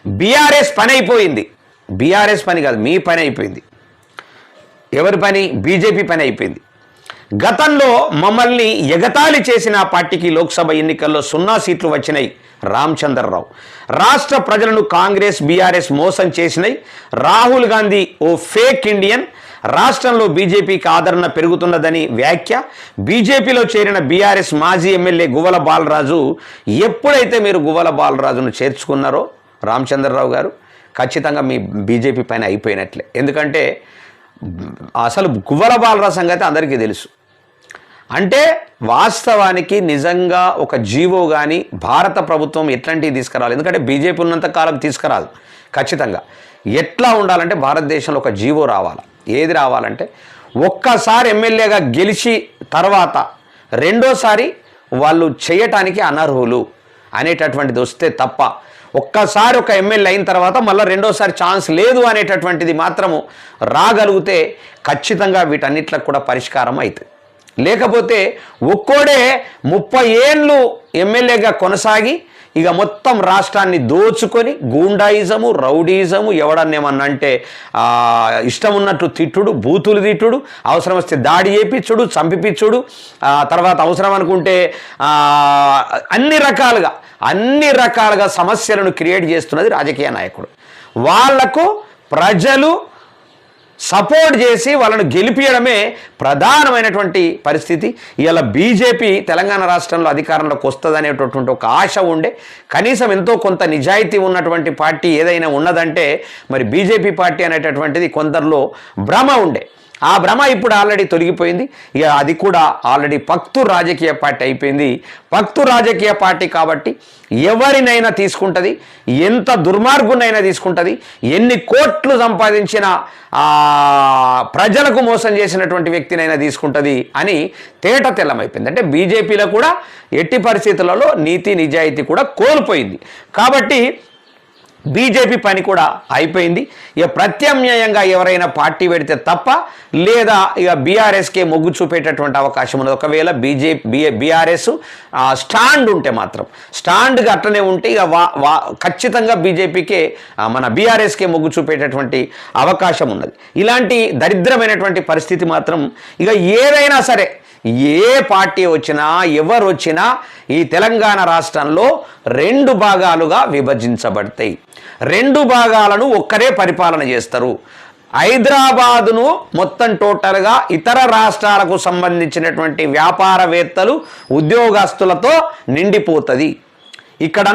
BRS పని అయిపోయింది. BRS పని కాదు, మీ పని అయిపోయింది. ఎవరి పని? బీజేపీ పని అయిపోయింది. గతంలో మమ్మల్ని ఎగతాళి చేసిన పార్టీకి లోక్సభ ఎన్నికల్లో 0 సీట్లు వచ్చినాయి. రామచంద్రరావు, రాష్ట్ర ప్రజలను కాంగ్రెస్ బీఆర్ఎస్ మోసం చేసినాయి. రాహుల్ గాంధీ ఓ ఫేక్ ఇండియన్. రాష్ట్రంలో బీజేపీకి ఆదరణ పెరుగుతున్నదని వ్యాఖ్య. బీజేపీలో చేరిన బీఆర్ఎస్ మాజీ ఎమ్మెల్యే గువ్వల బాలరాజు, ఎప్పుడైతే మీరు గువ్వల బాలరాజును చేర్చుకున్నారో రామచంద్రరావు గారు, ఖచ్చితంగా మీ బీజేపీ పైన అయిపోయినట్లే. ఎందుకంటే అసలు గువ్వల బాలరాజు సంగతి అందరికీ తెలుసు. అంటే వాస్తవానికి నిజంగా ఒక జీవో కానీ భారత ప్రభుత్వం ఎట్లాంటివి తీసుకురావాలి. ఎందుకంటే బీజేపీ ఉన్నంత కాలం తీసుకురాదు. ఖచ్చితంగా ఎట్లా ఉండాలంటే భారతదేశంలో ఒక జీవో రావాలి. ఏది రావాలంటే, ఒక్కసారి ఎమ్మెల్యేగా గెలిచి తర్వాత రెండోసారి వాళ్ళు చేయటానికి అనర్హులు అనేటటువంటిది వస్తే తప్ప, ఒక్కసారి ఒక ఎమ్మెల్యే అయిన తర్వాత మళ్ళీ రెండోసారి ఛాన్స్ లేదు అనేటటువంటిది మాత్రము రాగలిగితే ఖచ్చితంగా వీటన్నిట్లకు కూడా పరిష్కారం అవుతుంది. లేకపోతే ఒక్కోడే 30 ఏళ్ళు ఎమ్మెల్యేగా కొనసాగి ఇక మొత్తం రాష్ట్రాన్ని దోచుకొని గూండాయిజము, రౌడీజము, ఎవడన్నేమన్నా అంటే ఇష్టం ఉన్నట్టు తిట్టుడు, బూతులు తిట్టుడు, అవసరం వస్తే దాడి చేయించుడు, చంపిపిచ్చుడు, తర్వాత అవసరం అనుకుంటే అన్ని రకాలుగా సమస్యలను క్రియేట్ చేస్తున్నది రాజకీయ నాయకుడు. వాళ్లకు ప్రజలు సపోర్ట్ చేసి వాళ్ళను గెలిపించడమే ప్రధానమైనటువంటి పరిస్థితి. ఇలా బీజేపీ తెలంగాణ రాష్ట్రంలో అధికారంలోకి వస్తుందనేటటువంటి ఒక ఆశ ఉండే, కనీసం ఎంతో కొంత నిజాయితీ ఉన్నటువంటి పార్టీ ఏదైనా ఉన్నదంటే మరి బీజేపీ పార్టీ అనేటటువంటిది కొందరిలో భ్రమ ఉండే. ఆ భ్రమ ఇప్పుడు ఆల్రెడీ తొలగిపోయింది. ఇక అది కూడా ఆల్రెడీ పక్తు రాజకీయ పార్టీ అయిపోయింది. పక్తు రాజకీయ పార్టీ కాబట్టి ఎవరినైనా తీసుకుంటుంది, ఎంత దుర్మార్గునైనా తీసుకుంటుంది, ఎన్ని కోట్లు సంపాదించిన ప్రజలకు మోసం చేసినటువంటి వ్యక్తినైనా తీసుకుంటుంది అని తేట తెల్లమైపోయింది. అంటే బీజేపీలో కూడా ఎట్టి పరిస్థితులలో నీతి నిజాయితీ కూడా కోల్పోయింది. కాబట్టి బీజేపీ పని కూడా అయిపోయింది. ఇక ప్రత్యామ్నాయంగా ఎవరైనా పార్టీ పెడితే తప్ప, లేదా ఇక బీఆర్ఎస్కే మొగ్గు చూపేటటువంటి అవకాశం ఉన్నది. ఒకవేళ బీఆర్ఎస్ స్టాండ్ ఉంటే మాత్రం, స్టాండ్గా అట్లనే ఉంటే ఇక ఖచ్చితంగా బీజేపీకే మన బీఆర్ఎస్కే మొగ్గు చూపేటటువంటి అవకాశం ఉన్నది. ఇలాంటి దరిద్రమైనటువంటి పరిస్థితి మాత్రం ఇక ఏదైనా సరే, ఏ పార్టీ వచ్చినా ఎవరు వచ్చినా ఈ తెలంగాణ రాష్ట్రంలో 2 భాగాలుగా విభజించబడతాయి. 2 భాగాలను ఒక్కరే పరిపాలన చేస్తారు. హైదరాబాదును మొత్తం టోటల్గా ఇతర రాష్ట్రాలకు సంబంధించినటువంటి వ్యాపారవేత్తలు, ఉద్యోగస్తులతో నిండిపోతుంది. ఇక్కడ